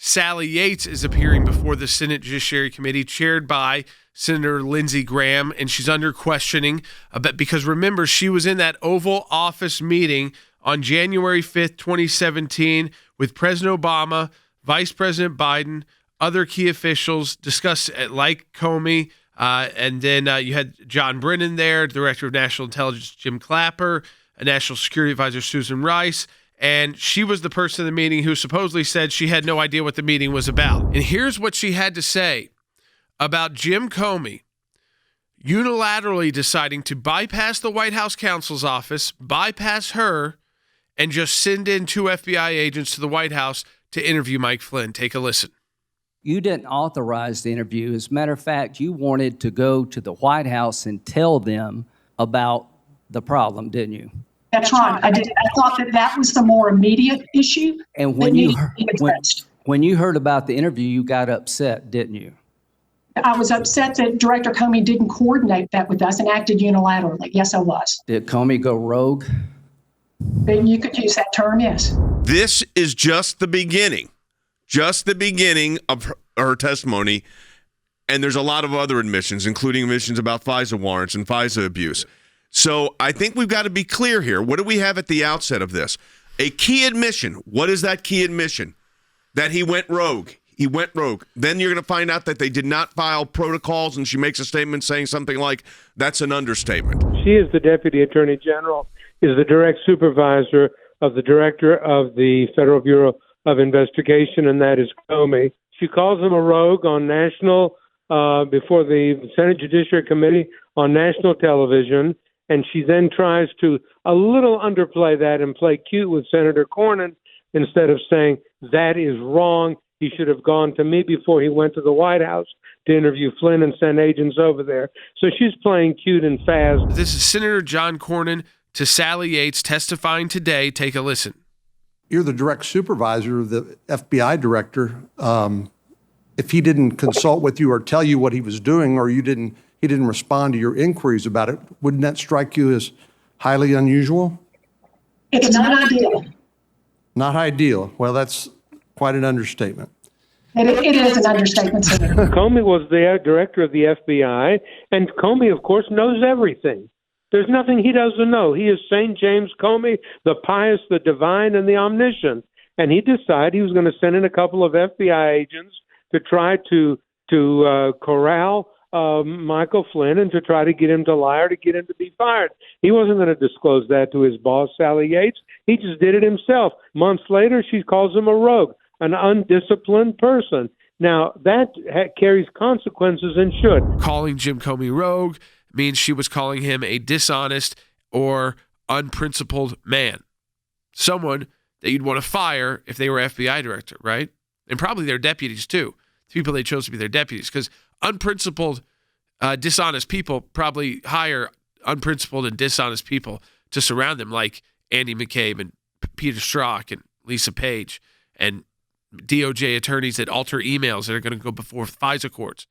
Sally Yates is appearing before the Senate Judiciary Committee chaired by Senator Lindsey Graham, and she's under questioning because remember, she was in that Oval Office meeting on January 5th, 2017 with President Obama, Vice President Biden, other key officials discussed like Comey, and then you had John Brennan there, Director of National Intelligence Jim Clapper, National Security Advisor Susan Rice, and she was the person in the meeting who supposedly said she had no idea what the meeting was about. And here's what she had to say about Jim Comey unilaterally deciding to bypass the White House counsel's office, bypass her, and just send in 2 FBI agents to the White House to interview Mike Flynn. Take a listen. You didn't authorize the interview. As a matter of fact, you wanted to go to the White House and tell them about the problem, didn't you? That's right. I did. I thought that was the more immediate issue. And when you heard about the interview, you got upset, didn't you? I was upset that Director Comey didn't coordinate that with us and acted unilaterally. Yes, I was. Did Comey go rogue? You could use that term, yes. This is just the beginning of her testimony, and there's a lot of other admissions, including admissions about FISA warrants and FISA abuse. So I think we've got to be clear here. What do we have at the outset of this? A key admission. What is that key admission? That he went rogue. He went rogue. Then you're going to find out that they did not file protocols, and she makes a statement saying something like, that's an understatement. She is the Deputy Attorney General, is the direct supervisor of the Director of the Federal Bureau of Investigation, and that is Comey. She calls him a rogue on national, before the Senate Judiciary Committee on national television, and she then tries to a little underplay that and play cute with Senator Cornyn instead of saying, that is wrong. He should have gone to me before he went to the White House to interview Flynn and send agents over there. So she's playing cute and fast. This is Senator John Cornyn to Sally Yates testifying today. Take a listen. You're the direct supervisor of the FBI director. If he didn't consult with you or tell you what he was doing, or he didn't respond to your inquiries about it, wouldn't that strike you as highly unusual? It's not ideal. Not ideal. Well, that's quite an understatement. It is an understatement, Senator. Comey was the director of the FBI, and Comey, of course, knows everything. There's nothing he doesn't know. He is St. James Comey, the pious, the divine, and the omniscient. And he decided he was going to send in a couple of FBI agents to try to corral Michael Flynn and to try to get him to lie or to get him to be fired. He wasn't going to disclose that to his boss, Sally Yates. He just did it himself. Months later, she calls him a rogue, an undisciplined person. Now, that carries consequences and should. Calling Jim Comey rogue means she was calling him a dishonest or unprincipled man. Someone that you'd want to fire if they were FBI director, right? And probably their deputies too. The people they chose to be their deputies, because unprincipled, dishonest people probably hire unprincipled and dishonest people to surround them, like Andy McCabe and Peter Strzok and Lisa Page and DOJ attorneys that alter emails that are going to go before FISA courts.